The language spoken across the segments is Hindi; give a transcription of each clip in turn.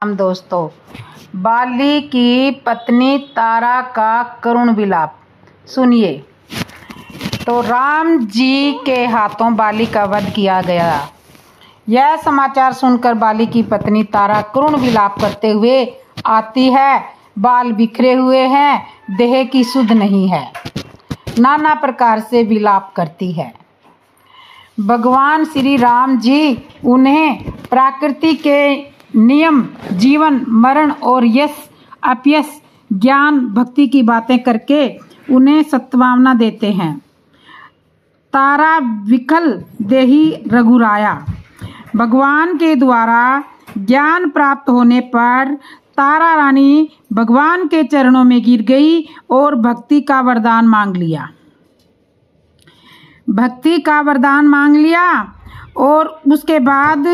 हम दोस्तों, बाली की पत्नी तारा का करुण विलाप सुनिए। तो राम जी के हाथों बाली का वध किया गया। यह समाचार सुनकर बाली की पत्नी तारा करुण विलाप करते हुए आती है। बाल बिखरे हुए हैं, देह की सुध नहीं है, नाना प्रकार से विलाप करती है। भगवान श्री राम जी उन्हें प्रकृति के नियम, जीवन मरण और यश अपयश, ज्ञान भक्ति की बातें करके उन्हें सत्वावना देते हैं। तारा विकल देही रघुराया। भगवान के द्वारा ज्ञान प्राप्त होने पर तारा रानी भगवान के चरणों में गिर गई और भक्ति का वरदान मांग लिया। और उसके बाद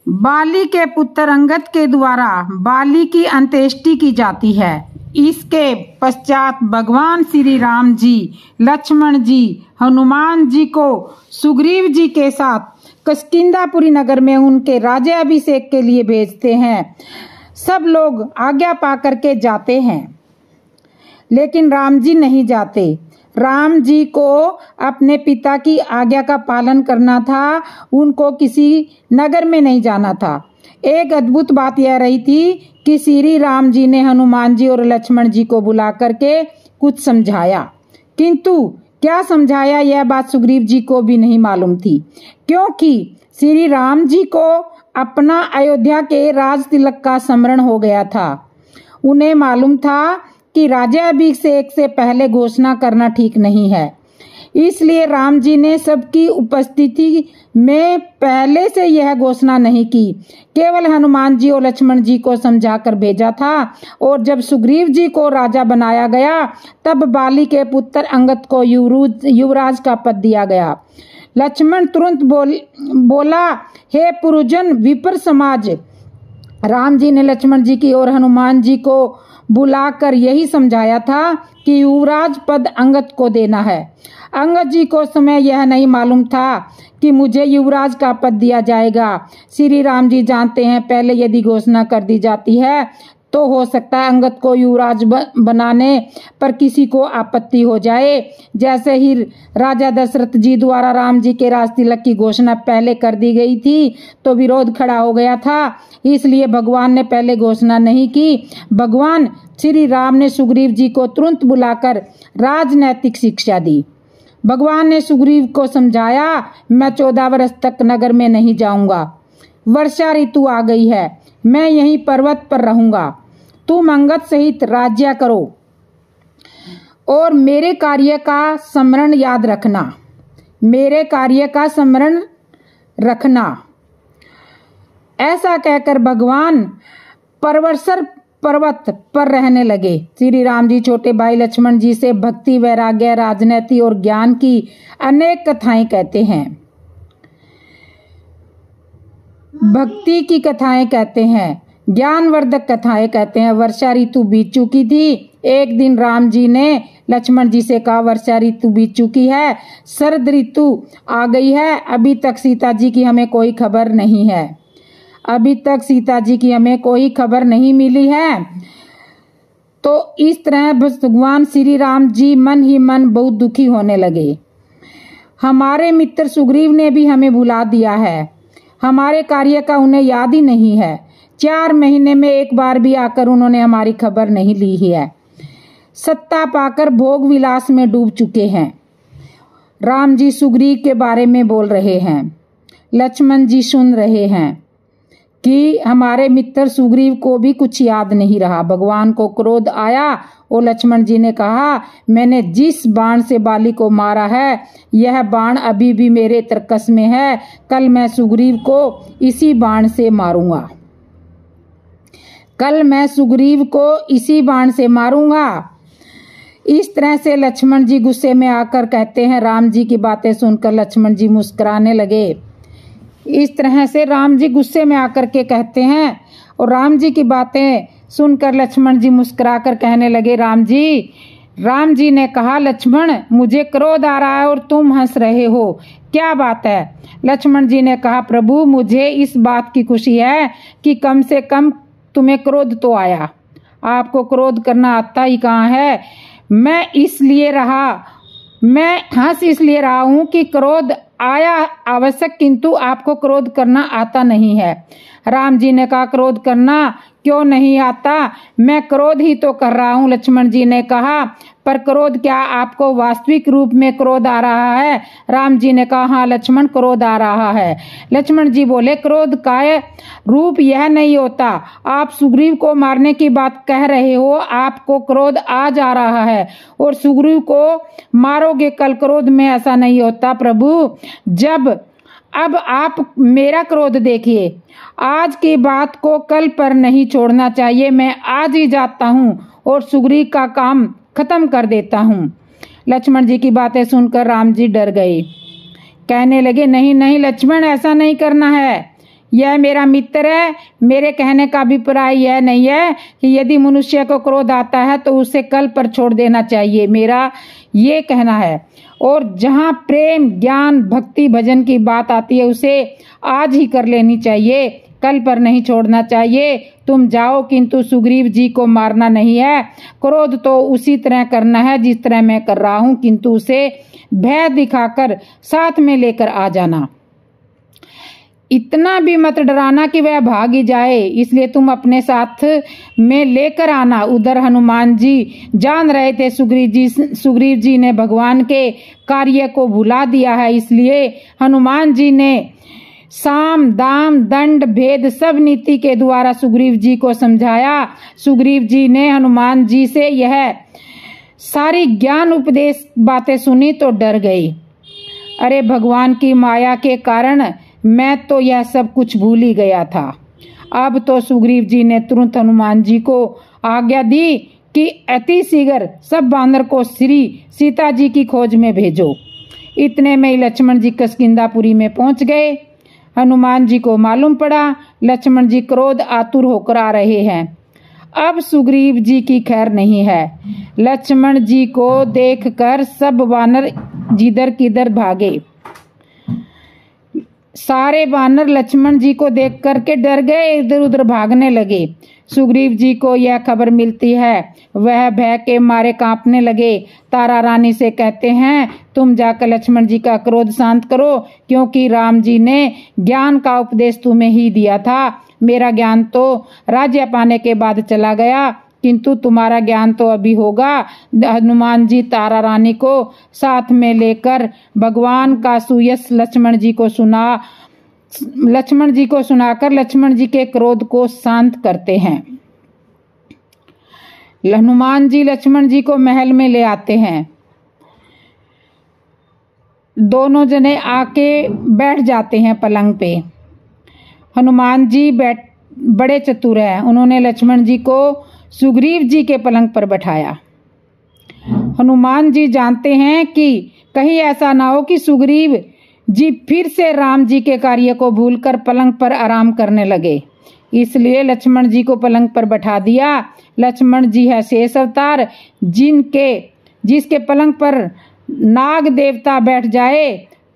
बाली के पुत्र अंगद के द्वारा बाली की अंत्येष्टि की जाती है। इसके पश्चात भगवान श्री राम जी, लक्ष्मण जी, हनुमान जी को सुग्रीव जी के साथ किष्किंधापुरी नगर में उनके राज्याभिषेक के लिए भेजते हैं। सब लोग आज्ञा पा करके जाते हैं, लेकिन राम जी नहीं जाते। राम जी को अपने पिता की आज्ञा का पालन करना था, उनको किसी नगर में नहीं जाना था। एक अद्भुत बात यह रही थी कि श्री राम जी ने हनुमान जी और लक्ष्मण जी को बुला करके कुछ समझाया, किंतु क्या समझाया यह बात सुग्रीव जी को भी नहीं मालूम थी, क्योंकि श्री राम जी को अपना अयोध्या के राज तिलक का स्मरण हो गया था। उन्हें मालूम था कि राज्याभिषेक से पहले घोषणा करना ठीक नहीं है, इसलिए राम जी ने सबकी उपस्थिति में पहले से यह घोषणा नहीं की, केवल हनुमान जी और लक्ष्मण जी को समझाकर भेजा था। और जब सुग्रीव जी को राजा बनाया गया, तब बाली के पुत्र अंगद को युवराज का पद दिया गया। लक्ष्मण तुरंत बोला, हे पुरुजन विप्र समाज। राम जी ने लक्ष्मण जी की और हनुमान जी को बुलाकर यही समझाया था कि युवराज पद अंगद को देना है। अंगद जी को समय यह नहीं मालूम था कि मुझे युवराज का पद दिया जाएगा। श्री राम जी जानते हैं, पहले यदि घोषणा कर दी जाती है तो हो सकता है अंगद को युवराज बनाने पर किसी को आपत्ति हो जाए। जैसे ही राजा दशरथ जी द्वारा राम जी के राज तिलक की घोषणा पहले कर दी गई थी तो विरोध खड़ा हो गया था, इसलिए भगवान ने पहले घोषणा नहीं की। भगवान श्री राम ने सुग्रीव जी को तुरंत बुलाकर राजनैतिक शिक्षा दी। भगवान ने सुग्रीव को समझाया, मैं 14 वर्ष तक नगर में नहीं जाऊंगा, वर्षा ऋतु आ गई है, मैं यहीं पर्वत पर रहूंगा। तुम अंगद सहित राज्य करो और मेरे कार्य का स्मरण याद रखना, ऐसा कहकर भगवान पर्वत पर रहने लगे। श्री राम जी छोटे भाई लक्ष्मण जी से भक्ति, वैराग्य, राजनीति और ज्ञान की अनेक कथाएं कहते हैं। भक्ति की कथाएं कहते हैं, ज्ञानवर्धक कथाएं कहते हैं। वर्षा ऋतु बीत चुकी थी। एक दिन राम जी ने लक्ष्मण जी से कहा, वर्षा ऋतु बीत चुकी है, शरद ऋतु आ गई है, अभी तक सीता जी की हमें कोई खबर नहीं मिली है। तो इस तरह भगवान श्री राम जी मन ही मन बहुत दुखी होने लगे। हमारे मित्र सुग्रीव ने भी हमें भुला दिया है, हमारे कार्य का उन्हें याद ही नहीं है। 4 महीने में एक बार भी आकर उन्होंने हमारी खबर नहीं ली है। सत्ता पाकर भोग विलास में डूब चुके हैं। राम जी सुग्रीव के बारे में बोल रहे हैं, लक्ष्मण जी सुन रहे हैं कि हमारे मित्र सुग्रीव को भी कुछ याद नहीं रहा। भगवान को क्रोध आया और लक्ष्मण जी ने कहा, मैंने जिस बाण से बाली को मारा है, यह बाण अभी भी मेरे तरकस में है, कल मैं सुग्रीव को इसी बाण से मारूंगा। इस तरह से लक्ष्मण जी गुस्से में आकर कहते हैं। राम जी की बातें सुनकर लक्ष्मण जी मुस्कुराने लगे। इस तरह से राम जी गुस्से में आकर के कहते हैं और राम जी की बातें सुनकर लक्ष्मण जी मुस्कुराकर कहने लगे, राम जी राम जी ने कहा, लक्ष्मण मुझे क्रोध आ रहा है और तुम हंस रहे हो, क्या बात है? लक्ष्मण जी ने कहा, प्रभु मुझे इस बात की खुशी है कि कम से कम तुम्हें क्रोध तो आया। आपको क्रोध करना आता ही कहाँ है। मैं हंस इसलिए रहा हूं कि क्रोध आया आवश्यक, किंतु आपको क्रोध करना आता नहीं है। राम जी ने कहा, क्रोध करना क्यों नहीं आता? मैं क्रोध ही तो कर रहा हूं। लक्ष्मण जी ने कहा, पर क्रोध क्या आपको वास्तविक रूप में क्रोध आ रहा है? राम जी ने कहा, हाँ लक्ष्मण, क्रोध आ रहा है। लक्ष्मण जी बोले, क्रोध का रूप यह नहीं होता। आप सुग्रीव को मारने की बात कह रहे हो, आपको क्रोध आ जा रहा है और सुग्रीव को मारोगे कल। क्रोध में ऐसा नहीं होता प्रभु। अब आप मेरा क्रोध देखिए। आज की बात को कल पर नहीं छोड़ना चाहिए। मैं आज ही जाता हूँ और सुग्रीव का काम खत्म कर देता हूँ। लक्ष्मण जी की बातें सुनकर राम जी डर गए। कहने लगे, नहीं नहीं लक्ष्मण, ऐसा नहीं करना है। यह मेरा मित्र है। मेरे कहने का अभिप्राय यह नहीं है कि यदि मनुष्य को क्रोध आता है तो उसे कल पर छोड़ देना चाहिए, मेरा ये कहना है। और जहाँ प्रेम, ज्ञान, भक्ति, भजन की बात आती है उसे आज ही कर लेनी चाहिए, कल पर नहीं छोड़ना चाहिए। तुम जाओ, किंतु सुग्रीव जी को मारना नहीं है। क्रोध तो उसी तरह करना है जिस तरह मैं कर रहा हूँ, किंतु उसे भय दिखाकर साथ में लेकर आ जाना। इतना भी मत डराना कि वह भाग ही जाए, इसलिए तुम अपने साथ में लेकर आना। उधर हनुमान जी जान रहे थे सुग्रीव जी ने भगवान के कार्य को भुला दिया है, इसलिए हनुमान जी ने साम, दाम, दंड, भेद सब नीति के द्वारा सुग्रीव जी को समझाया। सुग्रीव जी ने हनुमान जी से यह सारी ज्ञान उपदेश बातें सुनी तो डर गई। अरे भगवान की माया के कारण मैं तो यह सब कुछ भूल ही गया था। अब तो सुग्रीव जी ने तुरंत हनुमान जी को आज्ञा दी कि अति शीघ्र सब बानर को श्री सीता जी की खोज में भेजो। इतने में ही लक्ष्मण जी किष्किंधापुरी में पहुंच गए। हनुमान जी को मालूम पड़ा लक्ष्मण जी क्रोध आतुर होकर आ रहे हैं। अब सुग्रीव जी की खैर नहीं है। लक्ष्मण जी को देखकर सब वानर जिधर किधर भागे। सारे वानर लक्ष्मण जी को देख करके डर गए, इधर उधर भागने लगे। सुग्रीव जी को यह खबर मिलती है, वह भय के मारे कांपने लगे। तारा रानी से कहते हैं, तुम जाकर लक्ष्मण जी का क्रोध शांत करो, क्योंकि राम जी ने ज्ञान का उपदेश तुम्हें ही दिया था। मेरा ज्ञान तो राज्य पाने के बाद चला गया, किंतु तुम्हारा ज्ञान तो अभी होगा। हनुमान जी तारा रानी को साथ में लेकर भगवान का सुयश लक्ष्मण जी को सुनाकर लक्ष्मण जी के क्रोध को शांत करते हैं। हनुमान जी लक्ष्मण जी को महल में ले आते हैं। दोनों जने आके बैठ जाते हैं पलंग पे। हनुमान जी बड़े चतुर हैं, उन्होंने लक्ष्मण जी को सुग्रीव जी के पलंग पर बैठाया। हनुमान जी जानते हैं कि कहीं ऐसा ना हो कि सुग्रीव जी फिर से राम जी के कार्य को भूलकर पलंग पर आराम करने लगे, इसलिए लक्ष्मण जी को पलंग पर बैठा दिया। लक्ष्मण जी है शेष अवतार, जिसके पलंग पर नाग देवता बैठ जाए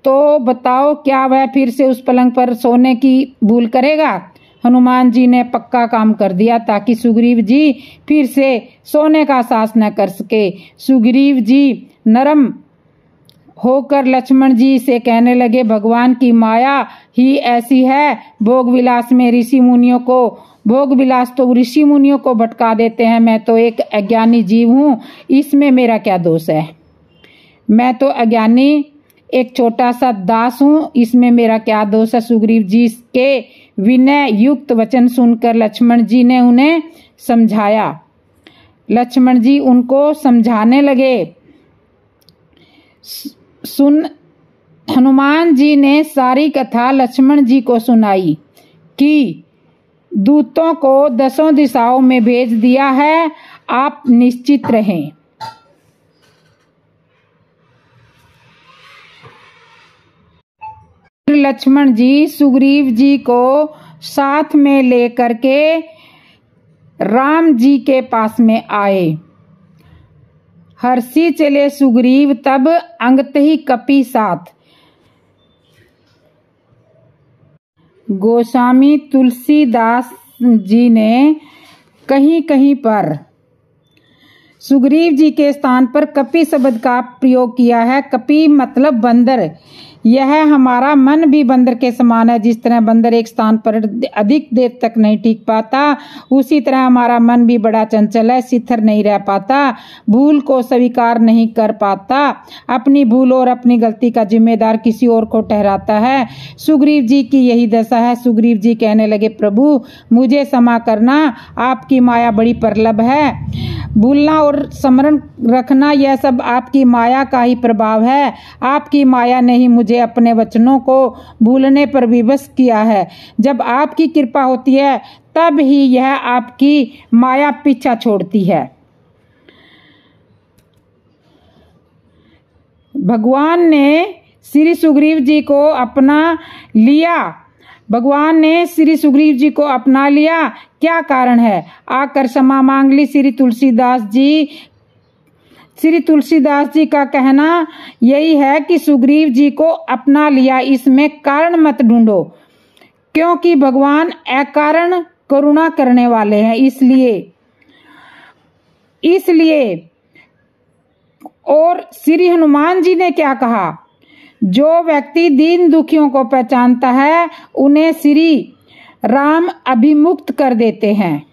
तो बताओ क्या वह फिर से उस पलंग पर सोने की भूल करेगा। हनुमान जी ने पक्का काम कर दिया ताकि सुग्रीव जी फिर से सोने का साहस न कर सके। सुग्रीव जी नरम होकर लक्ष्मण जी से कहने लगे, भगवान की माया ही ऐसी है। भोग विलास तो ऋषि मुनियों को भटका देते हैं। मैं तो एक अज्ञानी जीव हूँ, इसमें मेरा क्या दोष है। मैं तो अज्ञानी एक छोटा सा दास हूँ, इसमें मेरा क्या दोष है। सुग्रीव जी के विनय युक्त वचन सुनकर लक्ष्मण जी ने उन्हें समझाया। लक्ष्मण जी उनको समझाने लगे। हनुमान जी ने सारी कथा लक्ष्मण जी को सुनाई कि दूतों को 10 दिशाओं में भेज दिया है, आप निश्चित रहें। लक्ष्मण जी सुग्रीव जी को साथ में लेकर के राम जी के पास में आए। हर्षी चले सुग्रीव तब अंगत ही कपि साथ। गोस्वामी तुलसीदास जी ने कहीं कहीं पर सुग्रीव जी के स्थान पर कपि शब्द का प्रयोग किया है। कपि मतलब बंदर। यह हमारा मन भी बंदर के समान है। जिस तरह बंदर एक स्थान पर अधिक देर तक नहीं टिक पाता, उसी तरह हमारा मन भी बड़ा चंचल है, स्थिर नहीं रह पाता, भूल को स्वीकार नहीं कर पाता, अपनी भूल और अपनी गलती का जिम्मेदार किसी और को ठहराता है। सुग्रीव जी की यही दशा है। सुग्रीव जी कहने लगे, प्रभु मुझे क्षमा करना, आपकी माया बड़ी प्रबल है। भूलना और स्मरण रखना यह सब आपकी माया का ही प्रभाव है। आपकी माया ने ही मुझे अपने वचनों को भूलने पर विवश किया है। जब आपकी कृपा होती है तब ही यह आपकी माया पीछा छोड़ती है। भगवान ने श्री सुग्रीव जी को अपना लिया। भगवान ने श्री सुग्रीव जी को अपना लिया। क्या कारण है? आकर क्षमा मांग ली। श्री तुलसीदास जी का कहना यही है कि सुग्रीव जी को अपना लिया, इसमें कारण मत ढूंढो, क्योंकि भगवान अकारण करुणा करने वाले हैं। इसलिए और श्री हनुमान जी ने क्या कहा? जो व्यक्ति दीन दुखियों को पहचानता है उन्हें श्री राम अभिमुक्त कर देते हैं।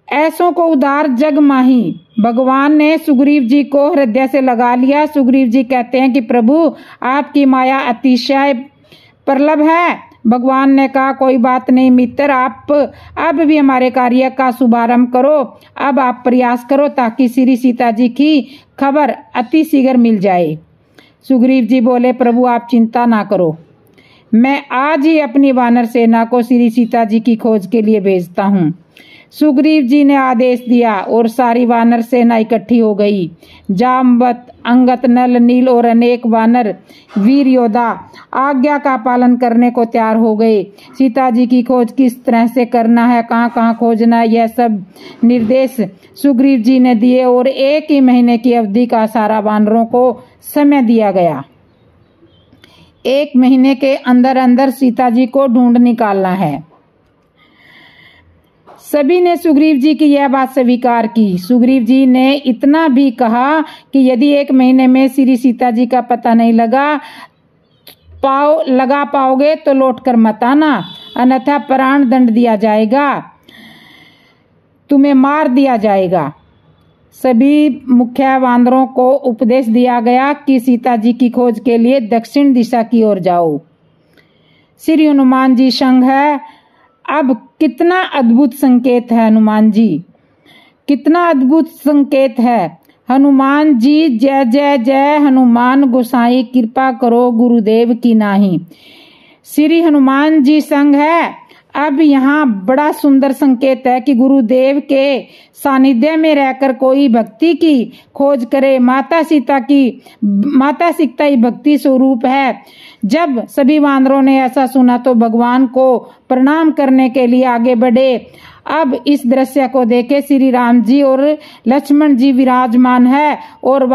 ऐसों को उदार जग माही। भगवान ने सुग्रीव जी को हृदय से लगा लिया। सुग्रीव जी कहते हैं कि प्रभु आपकी माया अतिशय प्रबल है। भगवान ने कहा, कोई बात नहीं मित्र, आप अब भी हमारे कार्य का शुभारंभ करो। अब आप प्रयास करो ताकि श्री सीता जी की खबर अति शीघ्र मिल जाए। सुग्रीव जी बोले, प्रभु आप चिंता ना करो, मैं आज ही अपनी वानर सेना को श्री सीता जी की खोज के लिए भेजता हूँ। सुग्रीव जी ने आदेश दिया और सारी वानर सेना इकट्ठी हो गई। जामवत, अंगत, नल, नील और अनेक वानर वीर योद्धा आज्ञा का पालन करने को तैयार हो गए। सीता जी की खोज किस तरह से करना है, कहाँ कहाँ खोजना है, यह सब निर्देश सुग्रीव जी ने दिए और 1 ही महीने की अवधि का सारा वानरों को समय दिया गया। 1 महीने के अंदर अंदर सीता जी को ढूंढ निकालना है। सभी ने सुग्रीव जी की यह बात स्वीकार की। सुग्रीव जी ने इतना भी कहा कि यदि 1 महीने में श्री सीता जी का पता नहीं लगा पाओगे तो लौटकर मत आना, अन्यथा प्राण दंड दिया जाएगा, तुम्हें मार दिया जाएगा। सभी मुख्य वानरों को उपदेश दिया गया कि सीता जी की खोज के लिए दक्षिण दिशा की ओर जाओ। श्री हनुमान जी संग है। अब कितना अद्भुत संकेत है हनुमान जी, कितना अद्भुत संकेत है। हनुमान जी जय जय जय हनुमान गोसाई, कृपा करो गुरुदेव की नाही। श्री हनुमान जी संग है। अब यहाँ बड़ा सुंदर संकेत है कि गुरुदेव के सानिध्य में रहकर कोई भक्ति की खोज करे। माता सीता ही भक्ति स्वरूप है। जब सभी वानरों ने ऐसा सुना तो भगवान को प्रणाम करने के लिए आगे बढ़े। अब इस दृश्य को देखे श्री राम जी और लक्ष्मण जी विराजमान है और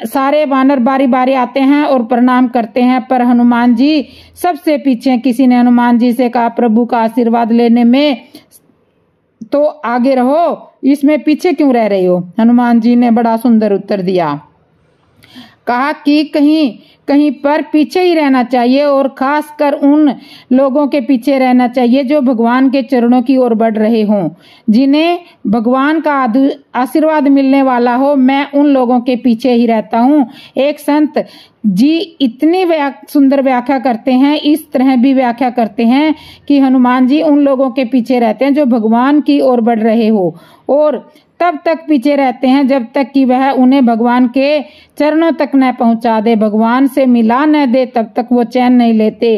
सारे वानर बारी बारी आते हैं और प्रणाम करते हैं, पर हनुमान जी सबसे पीछे। किसी ने हनुमान जी से कहा, प्रभु का आशीर्वाद लेने में तो आगे रहो, इसमें पीछे क्यों रह रहे हो? हनुमान जी ने बड़ा सुंदर उत्तर दिया, कहा कि कहीं पर पीछे ही रहना चाहिए और खासकर उन लोगों के पीछे रहना चाहिए जो भगवान के चरणों की ओर बढ़ रहे हों, जिन्हें भगवान का आशीर्वाद मिलने वाला हो। मैं उन लोगों के पीछे ही रहता हूँ। एक संत जी इतनी सुंदर व्याख्या करते हैं, इस तरह भी व्याख्या करते हैं कि हनुमान जी उन लोगों के पीछे रहते हैं जो भगवान की ओर बढ़ रहे हो, और तब तक पीछे रहते हैं जब तक कि वह उन्हें भगवान के चरणों तक न पहुंचा दे, भगवान से मिला न दे, तब तक वो चैन नहीं लेते।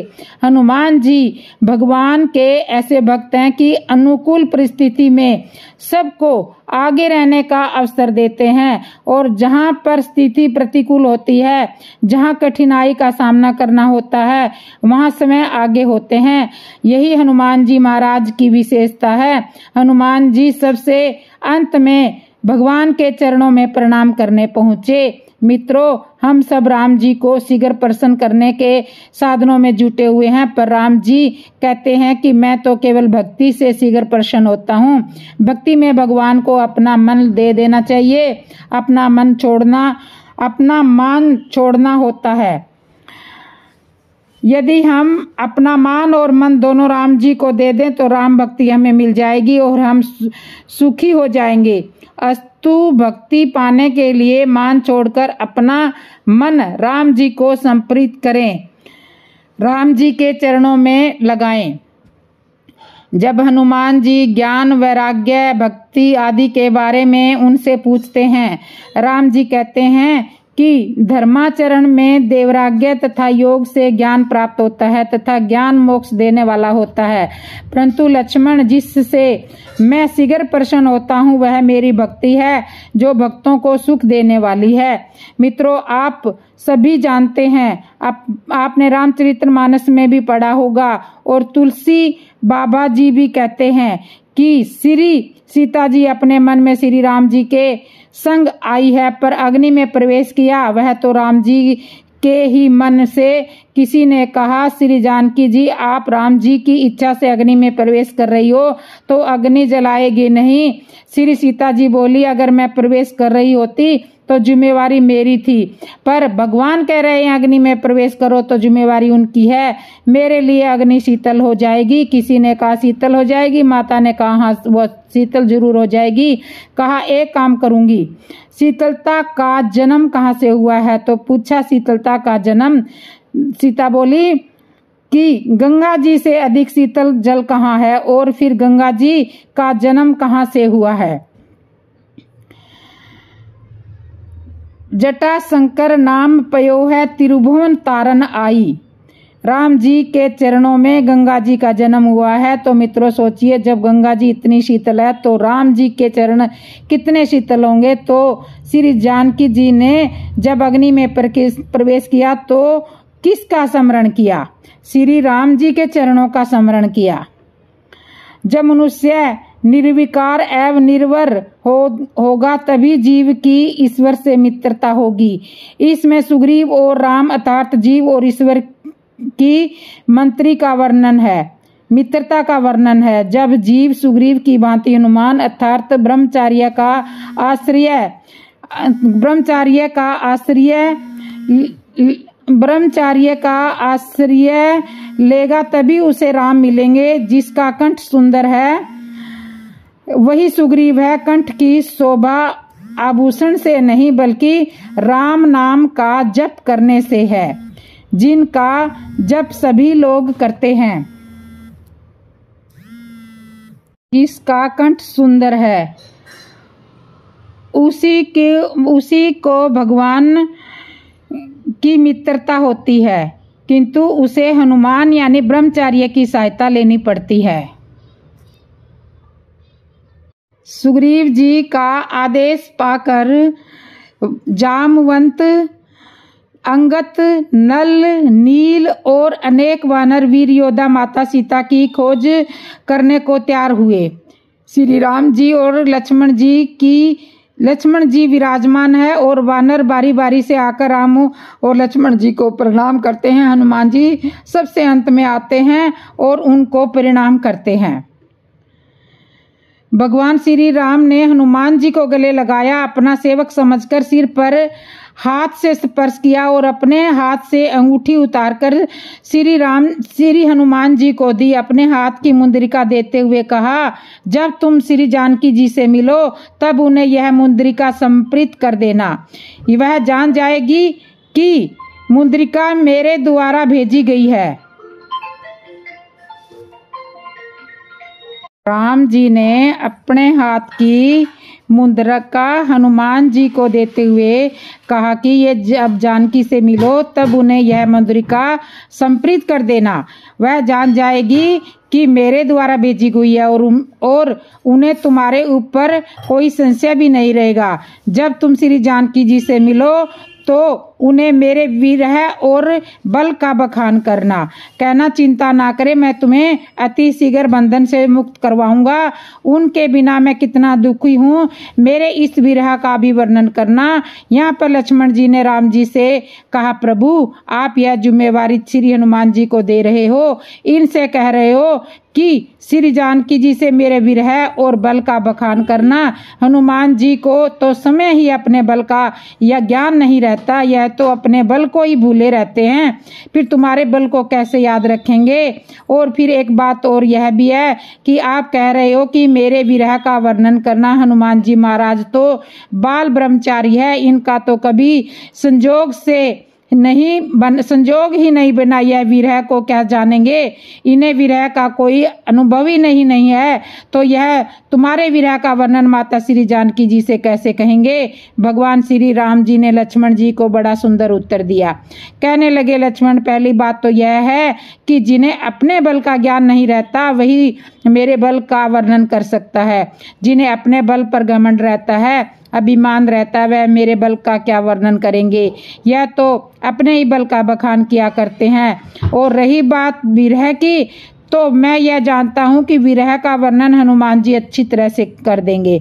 हनुमान जी भगवान के ऐसे भक्त हैं कि अनुकूल परिस्थिति में सबको आगे रहने का अवसर देते हैं, और जहां पर स्थिति प्रतिकूल होती है, जहां कठिनाई का सामना करना होता है, वहां समय आगे होते हैं। यही हनुमान जी महाराज की विशेषता है। हनुमान जी सबसे अंत में में भगवान के चरणों में प्रणाम करने पहुँचे। मित्रों, हम सब राम जी को शीघ्र प्रसन्न करने के साधनों में जुटे हुए हैं, पर राम जी कहते हैं कि मैं तो केवल भक्ति से शीघ्र प्रसन्न होता हूँ। भक्ति में भगवान को अपना मन दे देना चाहिए। अपना मन छोड़ना होता है। यदि हम अपना मान और मन दोनों राम जी को दे दें तो राम भक्ति हमें मिल जाएगी और हम सुखी हो जाएंगे। अस्तु भक्ति पाने के लिए मान छोड़कर अपना मन राम जी को समर्पित करें, राम जी के चरणों में लगाएं। जब हनुमान जी ज्ञान, वैराग्य, भक्ति आदि के बारे में उनसे पूछते हैं, राम जी कहते हैं कि धर्माचरण में वैराग्य तथा योग से ज्ञान प्राप्त होता है तथा ज्ञान मोक्ष देने वाला होता है, परंतु लक्ष्मण, जिससे मैं शीघ्र प्रसन्न होता हूँ वह मेरी भक्ति है जो भक्तों को सुख देने वाली है। मित्रों, आप सभी जानते हैं, आपने रामचरितमानस में भी पढ़ा होगा और तुलसी बाबा जी भी कहते हैं कि श्री सीता जी अपने मन में श्री राम जी के संग आई है, पर अग्नि में प्रवेश किया वह तो राम जी के ही मन से। किसी ने कहा, श्री जानकी जी, आप राम जी की इच्छा से अग्नि में प्रवेश कर रही हो तो अग्नि जलाएगी नहीं। श्री सीता जी बोली, अगर मैं प्रवेश कर रही होती तो जिम्मेवारी मेरी थी, पर भगवान कह रहे हैं अग्नि में प्रवेश करो तो जिम्मेवारी उनकी है। मेरे लिए अग्नि शीतल हो जाएगी। किसी ने कहा शीतल हो जाएगी, माता ने कहा हाँ वो शीतल जरूर हो जाएगी। कहा एक काम करूंगी, शीतलता का जन्म कहाँ से हुआ है? तो पूछा शीतलता का जन्म। सीता बोली कि गंगा जी से अधिक शीतल जल कहाँ है और फिर गंगा जी का जन्म कहाँ से हुआ है? जटा शंकर नाम पयो है, त्रिभुवन तारन आई। राम जी के चरणों में गंगा जी का जन्म हुआ है। तो मित्रों सोचिए, जब गंगा जी इतनी शीतल है तो राम जी के चरण कितने शीतल होंगे। तो श्री जानकी जी ने जब अग्नि में प्रवेश किया तो किसका स्मरण किया? श्री राम जी के चरणों का स्मरण किया। जब मनुष्य निर्विकार एवं निर्भर होगा तभी जीव की ईश्वर से मित्रता होगी। इसमें सुग्रीव और राम अर्थात जीव और ईश्वर की मंत्री का वर्णन है, मित्रता का वर्णन है। जब जीव सुग्रीव की भांति हनुमान अर्थात ब्रह्मचार्य का आश्रय लेगा तभी उसे राम मिलेंगे। जिसका कंठ सुंदर है वही सुग्रीव है। कंठ की शोभा आभूषण से नहीं बल्कि राम नाम का जप करने से है, जिनका जप सभी लोग करते हैं। जिसका कंठ सुंदर है उसी को भगवान की मित्रता होती है, किंतु उसे हनुमान यानी ब्रह्मचार्य की सहायता लेनी पड़ती है। सुग्रीव जी का आदेश पाकर जामवंत, अंगत, नल, नील और अनेक वानर वीर योद्धा माता सीता की खोज करने को तैयार हुए। श्री राम जी और लक्ष्मण जी विराजमान है और वानर बारी बारी से आकर राम और लक्ष्मण जी को प्रणाम करते हैं। हनुमान जी सबसे अंत में आते हैं और उनको प्रणाम करते हैं। भगवान श्री राम ने हनुमान जी को गले लगाया, अपना सेवक समझकर सिर पर हाथ से स्पर्श किया और अपने हाथ से अंगूठी उतारकर श्री हनुमान जी को दी। अपने हाथ की मुंद्रिका देते हुए कहा, जब तुम श्री जानकी जी से मिलो तब उन्हें यह मुंद्रिका समर्पित कर देना। वह जान जाएगी कि मुंद्रिका मेरे द्वारा भेजी गई है। राम जी ने अपने हाथ की मुद्रिका हनुमान जी को देते हुए कहा कि ये जब जानकी से मिलो तब उन्हें यह मुद्रिका संप्रीत कर देना। वह जान जाएगी कि मेरे द्वारा भेजी हुई है और उन्हें तुम्हारे ऊपर कोई संशय भी नहीं रहेगा। जब तुम श्री जानकी जी से मिलो तो उन्हें मेरे विरह और बल का बखान करना, कहना चिंता ना करे, मैं तुम्हें अति शीघ्र बंधन से मुक्त करवाऊंगा। उनके बिना मैं कितना दुखी हूँ, मेरे इस विरह का भी वर्णन करना। यहाँ पर लक्ष्मण जी ने राम जी से कहा, प्रभु आप यह जिम्मेवारी श्री हनुमान जी को दे रहे हो, इनसे कह रहे हो कि श्री जानकी जी से मेरे विरह और बल का बखान करना। हनुमान जी को तो समय ही अपने बल का यह ज्ञान नहीं रहता, यह तो अपने बल को ही भूले रहते हैं, फिर तुम्हारे बल को कैसे याद रखेंगे। और फिर एक बात और यह भी है कि आप कह रहे हो कि मेरे विरह का वर्णन करना। हनुमान जी महाराज तो बाल ब्रह्मचारी है, इनका तो कभी संजोग ही नहीं बना, यह विरह को क्या जानेंगे, इन्हें विरह का कोई अनुभव ही नहीं है, तो यह तुम्हारे विरह का वर्णन माता श्री जानकी जी से कैसे कहेंगे। भगवान श्री राम जी ने लक्ष्मण जी को बड़ा सुंदर उत्तर दिया। कहने लगे, लक्ष्मण पहली बात तो यह है कि जिन्हें अपने बल का ज्ञान नहीं रहता वही मेरे बल का वर्णन कर सकता है। जिन्हें अपने बल पर घमंड रहता है, अभिमान रहता है, वह मेरे बल का क्या वर्णन करेंगे। यह तो अपने ही बल का बखान किया करते हैं। और रही बात विरह की, तो मैं यह जानता हूँ कि विरह का वर्णन हनुमान जी अच्छी तरह से कर देंगे,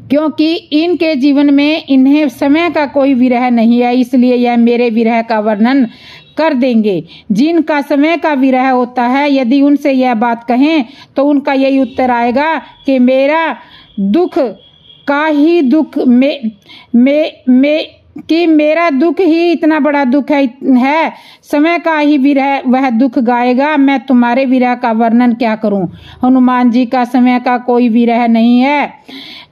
क्योंकि इनके जीवन में इन्हें समय का कोई विरह नहीं है, इसलिए यह मेरे विरह का वर्णन कर देंगे। जिनका समय का विरह होता है, यदि उनसे यह बात कहें तो उनका यही उत्तर आएगा कि मेरा दुख का ही दुख कि मेरा दुख ही इतना बड़ा दुख है, समय का ही विरह वह दुख गाएगा, मैं तुम्हारे विरह का वर्णन क्या करूं। हनुमान जी का समय का कोई विरह नहीं है,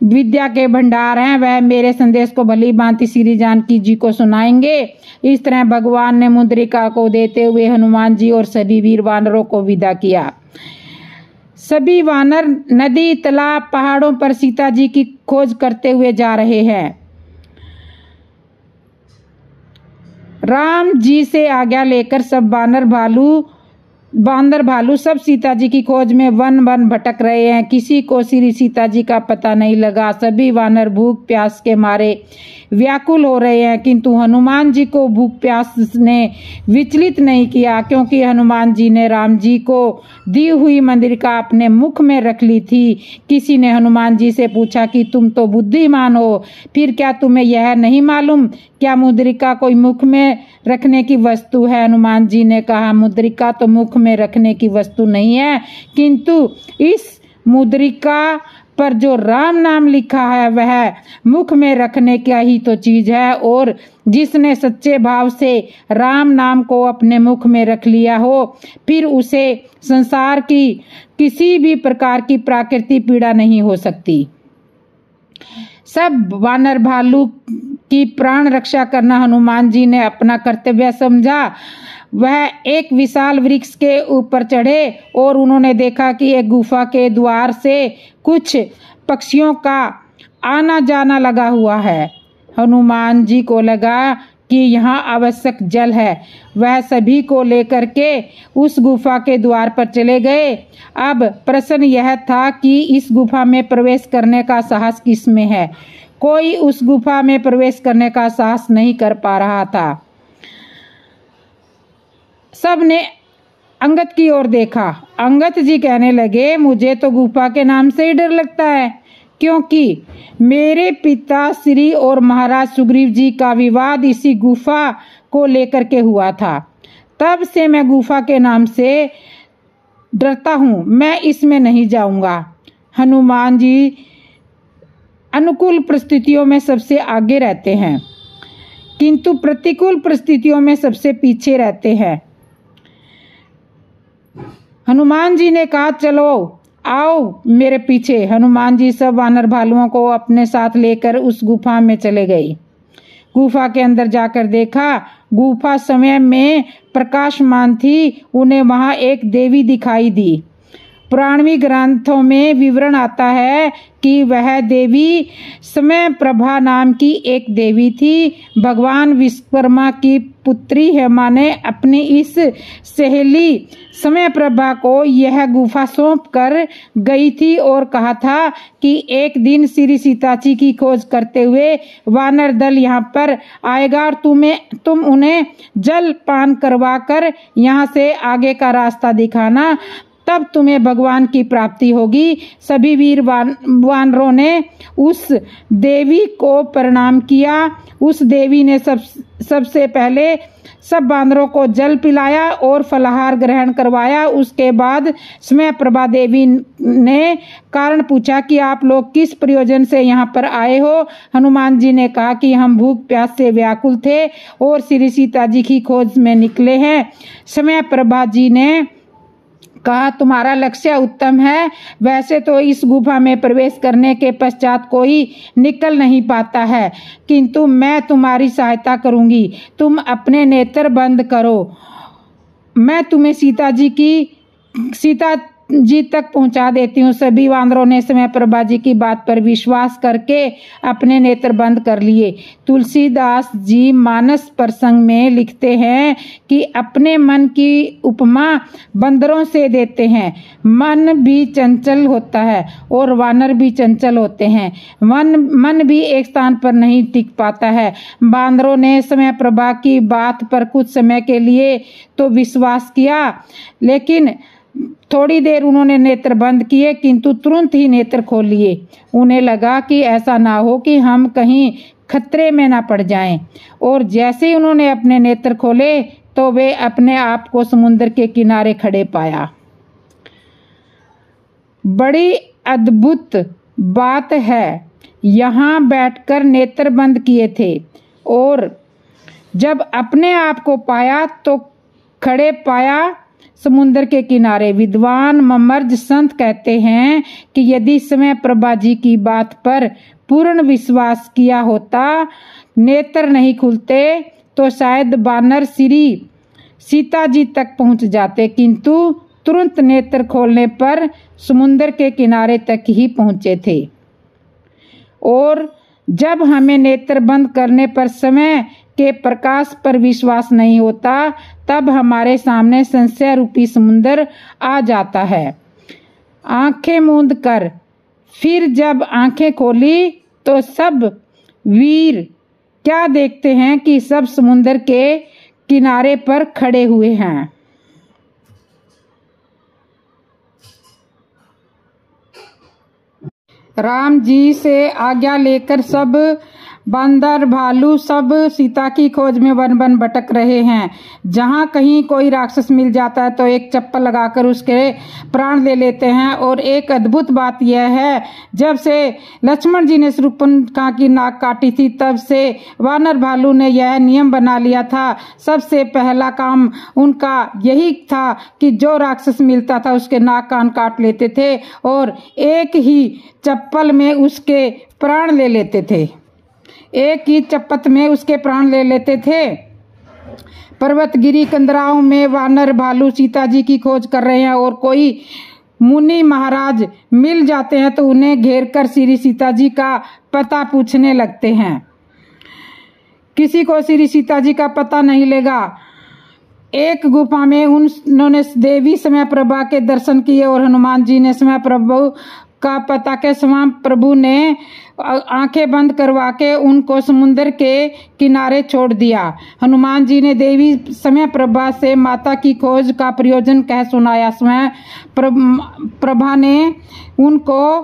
विद्या के भंडार हैं, वह मेरे संदेश को भली भांति श्री जानकी जी को सुनाएंगे। इस तरह भगवान ने मुद्रिका को देते हुए हनुमान जी और सभी वीर वानरों को विदा किया। सभी वानर नदी, तालाब, पहाड़ों पर सीता जी की खोज करते हुए जा रहे हैं। राम जी से आज्ञा लेकर सब बांदर भालू सब सीता जी की खोज में वन वन भटक रहे हैं। किसी को श्री सीता जी का पता नहीं लगा। सभी वानर भूख प्यास के मारे व्याकुल हो रहे हैं, किंतु हनुमान जी को भूख प्यास ने विचलित नहीं किया, क्योंकि हनुमान जी ने राम जी को दी हुई मुद्रिका अपने मुख में रख ली थी। किसी ने हनुमान जी से पूछा कि तुम तो बुद्धिमान हो, फिर क्या तुम्हें यह नहीं मालूम क्या मुद्रिका कोई मुख में रखने की वस्तु है। हनुमान जी ने कहा, मुद्रिका तो मुख में रखने की वस्तु नहीं है, किंतु इस मुद्रिका पर जो राम नाम लिखा है वह मुख में रखने का ही तो चीज है। और जिसने सच्चे भाव से राम नाम को अपने मुख में रख लिया हो, फिर उसे संसार की किसी भी प्रकार की प्राकृतिक पीड़ा नहीं हो सकती। सब वानर भालू की प्राण रक्षा करना हनुमान जी ने अपना कर्तव्य समझा। वह एक विशाल वृक्ष के ऊपर चढ़े और उन्होंने देखा कि एक गुफा के द्वार से कुछ पक्षियों का आना जाना लगा हुआ है। हनुमान जी को लगा कि यहाँ आवश्यक जल है। वह सभी को लेकर के उस गुफा के द्वार पर चले गए। अब प्रश्न यह था कि इस गुफा में प्रवेश करने का साहस किसमें है। कोई उस गुफा में प्रवेश करने का साहस नहीं कर पा रहा था। सब ने अंगद की ओर देखा। अंगद जी कहने लगे, मुझे तो गुफा के नाम से ही डर लगता है, क्योंकि मेरे पिता श्री और महाराज सुग्रीव जी का विवाद इसी गुफा को लेकर के हुआ था। तब से मैं गुफा के नाम से डरता हूँ, मैं इसमें नहीं जाऊंगा। हनुमान जी अनुकूल परिस्थितियों में सबसे आगे रहते हैं, किंतु प्रतिकूल परिस्थितियों में सबसे पीछे रहते हैं। हनुमान जी ने कहा, चलो आओ मेरे पीछे। हनुमान जी सब वानर भालुओं को अपने साथ लेकर उस गुफा में चले गए। गुफा के अंदर जाकर देखा, गुफा समय में प्रकाशमान थी। उन्हें वहां एक देवी दिखाई दी। पुराणवी ग्रंथों में विवरण आता है कि वह देवी समय प्रभा नाम की एक देवी थी। भगवान विश्वकर्मा की पुत्री हेमा ने अपनी इस सहेली समय प्रभा को यह गुफा सौंप कर गई थी और कहा था कि एक दिन श्री सीता जी की खोज करते हुए वानर दल यहाँ पर आएगा और तुम उन्हें जल पान करवा कर यहाँ से आगे का रास्ता दिखाना, तब तुम्हें भगवान की प्राप्ति होगी। सभी वीर वानरों ने उस देवी को प्रणाम किया। उस देवी ने सबसे पहले सब वानरों को जल पिलाया और फलाहार ग्रहण करवाया। उसके बाद समय प्रभा देवी ने कारण पूछा कि आप लोग किस प्रयोजन से यहाँ पर आए हो। हनुमान जी ने कहा कि हम भूख प्यास से व्याकुल थे और श्री सीता जी की खोज में निकले हैं। समय प्रभा जी ने कहा तुम्हारा लक्ष्य उत्तम है, वैसे तो इस गुफा में प्रवेश करने के पश्चात कोई निकल नहीं पाता है, किंतु मैं तुम्हारी सहायता करूंगी। तुम अपने नेत्र बंद करो, मैं तुम्हें सीता जी तक पहुंचा देती हूँ। सभी वानरों ने समय प्रभा जी की बात पर विश्वास करके अपने नेत्र बंद कर लिए। तुलसीदास जी मानस प्रसंग में लिखते हैं कि अपने मन की उपमा बंदरों से देते हैं। मन भी चंचल होता है और वानर भी चंचल होते हैं। मन भी एक स्थान पर नहीं टिक पाता है। बांदरों ने समय प्रभा की बात पर कुछ समय के लिए तो विश्वास किया, लेकिन थोड़ी देर उन्होंने नेत्र बंद किए, किंतु तुरंत ही नेत्र खोल लिए। उन्हें लगा कि ऐसा ना हो कि हम कहीं खतरे में ना पड़ जाएं, और जैसे ही उन्होंने अपने नेत्र खोले तो वे अपने आप को समुद्र के किनारे खड़े पाया। बड़ी अद्भुत बात है, यहाँ बैठकर नेत्र बंद किए थे और जब अपने आप को पाया तो खड़े पाया समुद्र के किनारे। विद्वान ममर्ज संत कहते हैं कि यदि समय प्रभा जी की बात पर पूर्ण विश्वास किया होता, नेत्र नहीं खुलते तो शायद वानर श्री सीता जी तक पहुंच जाते, किंतु तुरंत नेत्र खोलने पर समुद्र के किनारे तक ही पहुंचे थे। और जब हमें नेत्र बंद करने पर समय के प्रकाश पर विश्वास नहीं होता, तब हमारे सामने संशय रूपी समुद्र आ जाता है। आंखें मूंद कर फिर जब आंखें खोली तो सब वीर क्या देखते हैं कि सब समुद्र के किनारे पर खड़े हुए हैं। राम जी से आज्ञा लेकर सब बंदर भालू सब सीता की खोज में वन वन भटक रहे हैं। जहाँ कहीं कोई राक्षस मिल जाता है तो एक चप्पल लगाकर उसके प्राण ले लेते हैं। और एक अद्भुत बात यह है, जब से लक्ष्मण जी ने शूर्पणखा की नाक काटी थी, तब से वानर भालू ने यह नियम बना लिया था। सबसे पहला काम उनका यही था कि जो राक्षस मिलता था उसके नाक कान काट लेते थे और एक ही चप्पल में उसके प्राण ले लेते थे। एक ही चप्पत में उसके प्राण ले लेते थे। पर्वतगिरी कंदराओं में वानर भालू सीता जी की खोज कर रहे हैं और कोई मुनि महाराज मिल जाते हैं तो उन्हें घेर कर श्री सीता जी का पता पूछने लगते हैं। किसी को श्री सीता जी का पता नहीं लगा। एक गुफा में उन्होंने देवी समय प्रभा के दर्शन किए और हनुमान जी ने समय प्रभु का पता के समय प्रभु ने आंखें बंद करवा के उनको समुद्र के किनारे छोड़ दिया। हनुमान जी ने देवी समय प्रभा से माता की खोज का प्रयोजन कह सुनाया। समय प्रभा ने उनको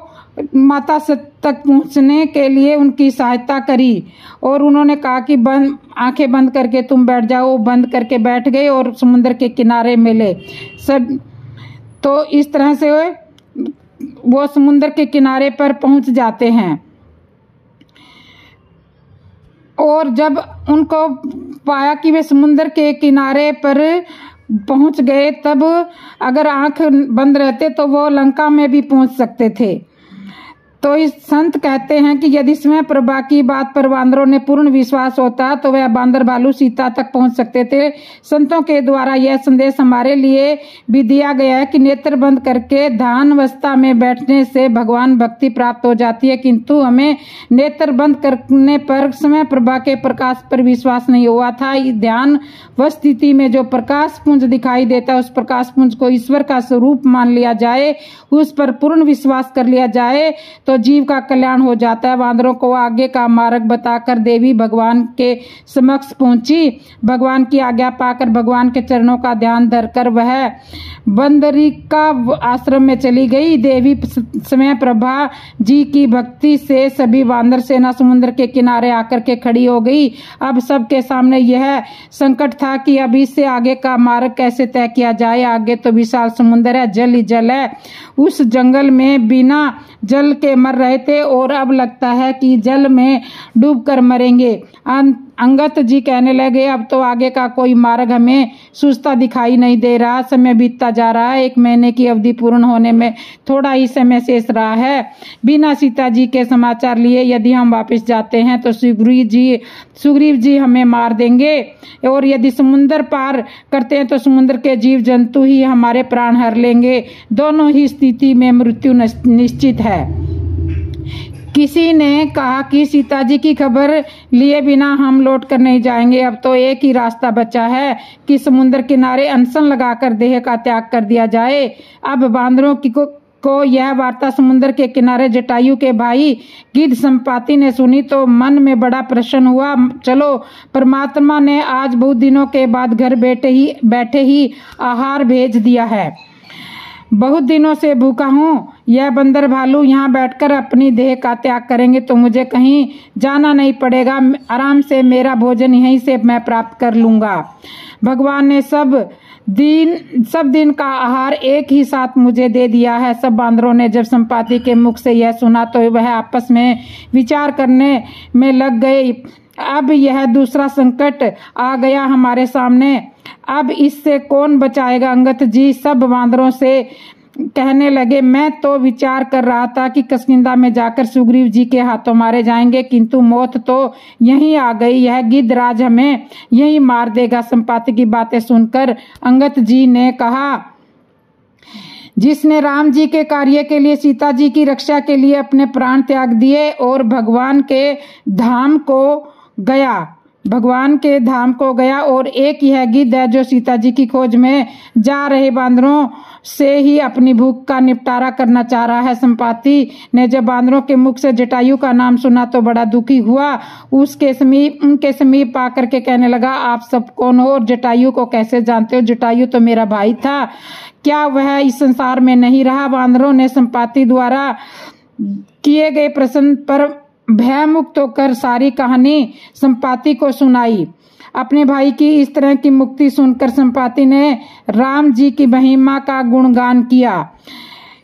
माता तक पहुंचने के लिए उनकी सहायता करी और उन्होंने कहा कि आंखें बंद करके तुम बैठ जाओ। बंद करके बैठ गए और समुद्र के किनारे मिले सब। तो इस तरह से वो समुद्र के किनारे पर पहुंच जाते हैं और जब उनको पाया कि वे समुद्र के किनारे पर पहुंच गए, तब अगर आंख बंद रहते तो वो लंका में भी पहुंच सकते थे। तो इस संत कहते हैं कि यदि स्वयं प्रभा की बात पर बांदरों ने पूर्ण विश्वास होता तो वह बांदर भालू सीता तक पहुंच सकते थे। संतों के द्वारा यह संदेश हमारे लिए भी दिया गया है कि नेत्र बंद करके ध्यान अवस्था में बैठने से भगवान भक्ति प्राप्त हो जाती है, किंतु हमें नेत्र बंद करने पर स्वयं प्रभा के प्रकाश पर विश्वास नहीं हुआ था। ध्यान व स्थिति में जो प्रकाश पुंज दिखाई देता है उस प्रकाश पुंज को ईश्वर का स्वरूप मान लिया जाए, उस पर पूर्ण विश्वास कर लिया जाए तो जीव का कल्याण हो जाता है। बांदरों को आगे का मार्ग बताकर देवी भगवान के समक्ष पहुंची। भगवान की आज्ञा पाकर भगवान के चरणों का ध्यान धरकर वह बंदरिका आश्रम में चली गई। देवी स्वयं प्रभा जी की भक्ति से सभी बांदर सेना समुद्र के किनारे आकर के खड़ी हो गई। अब सबके सामने यह संकट था कि अब इससे आगे का मार्ग कैसे तय किया जाए। आगे तो विशाल समुद्र है, जल ही जल है। उस जंगल में बिना जल के मर रहे थे और अब लगता है कि जल में डूबकर मरेंगे। अंगत जी कहने लगे, अब तो आगे का कोई मार्ग हमें सूझता दिखाई नहीं दे रहा। समय बीतता जा रहा है, 1 महीने की अवधि पूर्ण होने में थोड़ा ही समय शेष रहा है। बिना सीता जी के समाचार लिए यदि हम वापस जाते हैं तो सुग्रीव जी हमें मार देंगे, और यदि समुद्र पार करते हैं तो समुद्र के जीव जंतु ही हमारे प्राण हर लेंगे। दोनों ही स्थिति में मृत्यु निश्चित है। किसी ने कहा कि सीता जी की खबर लिए बिना हम लौट कर नहीं जाएंगे। अब तो एक ही रास्ता बचा है कि समुद्र किनारे अनशन लगाकर देह का त्याग कर दिया जाए। अब बांदरों को यह वार्ता समुद्र के किनारे जटायु के भाई गिद्ध संपाति ने सुनी तो मन में बड़ा प्रसन्न हुआ। चलो, परमात्मा ने आज बहुत दिनों के बाद घर बैठे ही आहार भेज दिया है। बहुत दिनों से भूखा हूँ। यह बंदर भालू यहाँ बैठकर अपनी देह का त्याग करेंगे तो मुझे कहीं जाना नहीं पड़ेगा। आराम से मेरा भोजन यहीं से मैं प्राप्त कर लूंगा। भगवान ने सब दिन का आहार एक ही साथ मुझे दे दिया है। सब बांदरों ने जब संपाति के मुख से यह सुना तो वह आपस में विचार करने में लग गए। अब यह दूसरा संकट आ गया हमारे सामने, अब इससे कौन बचाएगा। अंगत जी सब बांदरों से कहने लगे, मैं तो विचार कर रहा था कि किष्किंधा में जाकर सुग्रीव जी के हाथों मारे जाएंगे, किंतु मौत तो यहीं आ गई। यह गिद्धराज हमें यहीं मार देगा। संपाति की बातें सुनकर अंगत जी ने कहा, जिसने राम जी के कार्य के लिए सीता जी की रक्षा के लिए अपने प्राण त्याग दिए और भगवान के धाम को गया और एक यह गिद्ध है जो सीता जी की खोज में जा रहे बांदरों से ही अपनी भूख का निपटारा करना चाह रहा है। संपाति ने जब बांदरों के मुख से जटायु का नाम सुना तो बड़ा दुखी हुआ। उनके समीप आकर के कहने लगा, आप सब कौन हो और जटायु को कैसे जानते हो? जटायु तो मेरा भाई था, क्या वह इस संसार में नहीं रहा? बांदरों ने संपाति द्वारा किए गए प्रश्न पर भयमुक्त होकर सारी कहानी संपाति को सुनाई। अपने भाई की इस तरह की मुक्ति सुनकर संपाति ने राम जी की महिमा का गुणगान किया।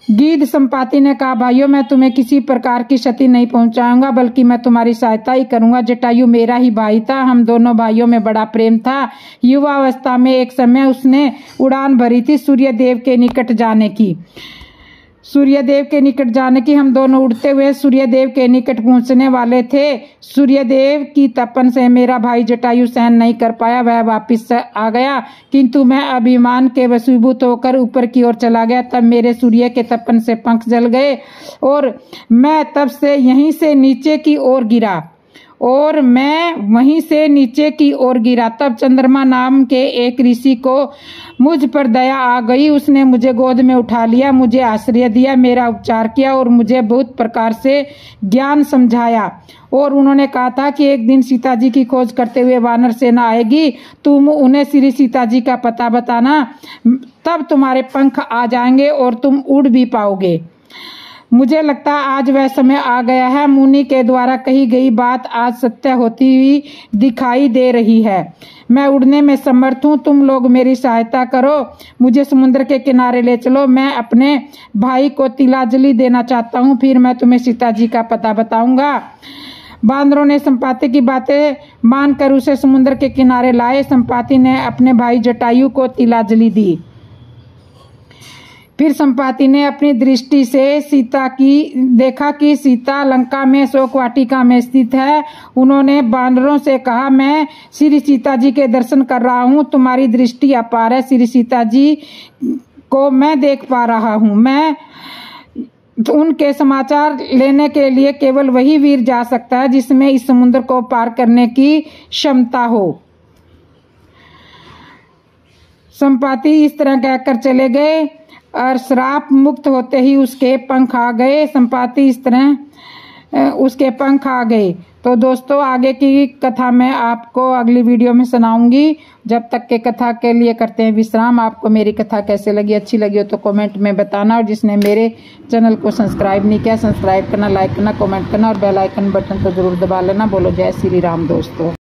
गिद्ध संपाति ने कहा, भाइयों, मैं तुम्हें किसी प्रकार की क्षति नहीं पहुंचाऊंगा, बल्कि मैं तुम्हारी सहायता ही करूंगा। जटायु मेरा ही भाई था, हम दोनों भाइयों में बड़ा प्रेम था। युवा अवस्था में एक समय उसने उड़ान भरी थी सूर्यदेव के निकट जाने की। हम दोनों उड़ते हुए सूर्यदेव के निकट पहुंचने वाले थे। सूर्यदेव की तपन से मेरा भाई जटायु सहन नहीं कर पाया, वह वापिस आ गया, किंतु मैं अभिमान के वशीभूत होकर ऊपर की ओर चला गया। तब मेरे सूर्य के तपन से पंख जल गए और मैं तब से यहीं से नीचे की ओर गिरा। तब चंद्रमा नाम के एक ऋषि को मुझ पर दया आ गई। उसने मुझे गोद में उठा लिया, मुझे आश्रय दिया, मेरा उपचार किया और मुझे बहुत प्रकार से ज्ञान समझाया। और उन्होंने कहा था कि एक दिन सीता जी की खोज करते हुए वानर सेना आएगी, तुम उन्हें श्री सीता जी का पता बताना, तब तुम्हारे पंख आ जाएंगे और तुम उड़ भी पाओगे। मुझे लगता है आज वह समय आ गया है। मुनि के द्वारा कही गई बात आज सत्य होती हुई दिखाई दे रही है। मैं उड़ने में समर्थ हूँ, तुम लोग मेरी सहायता करो, मुझे समुद्र के किनारे ले चलो। मैं अपने भाई को तिलांजलि देना चाहता हूँ, फिर मैं तुम्हें सीता जी का पता बताऊंगा। बांदरों ने संपाति की बातें मानकर उसे समुद्र के किनारे लाए। संपाति ने अपने भाई जटायु को तिलांजलि दी। फिर संपाति ने अपनी दृष्टि से सीता की देखा कि सीता लंका में शोक वाटिका में स्थित है। उन्होंने बानरों से कहा, मैं श्री सीता जी के दर्शन कर रहा हूँ, तुम्हारी दृष्टि अपार है। श्री सीता जी को मैं देख पा रहा हूँ। मैं उनके समाचार लेने के लिए केवल वही वीर जा सकता है जिसमें इस समुद्र को पार करने की क्षमता हो। संपाति इस तरह कहकर चले गए और श्राप मुक्त होते ही उसके पंख आ गए। संपाति इस तरह उसके पंख आ गए। तो दोस्तों, आगे की कथा मैं आपको अगली वीडियो में सुनाऊंगी। जब तक के कथा के लिए करते हैं विश्राम। आपको मेरी कथा कैसे लगी, अच्छी लगी हो तो कमेंट में बताना, और जिसने मेरे चैनल को सब्सक्राइब नहीं किया, सब्सक्राइब करना, लाइक करना, कमेंट करना और बेल आइकन बटन तो जरूर दबा लेना। बोलो जय श्री राम दोस्तों।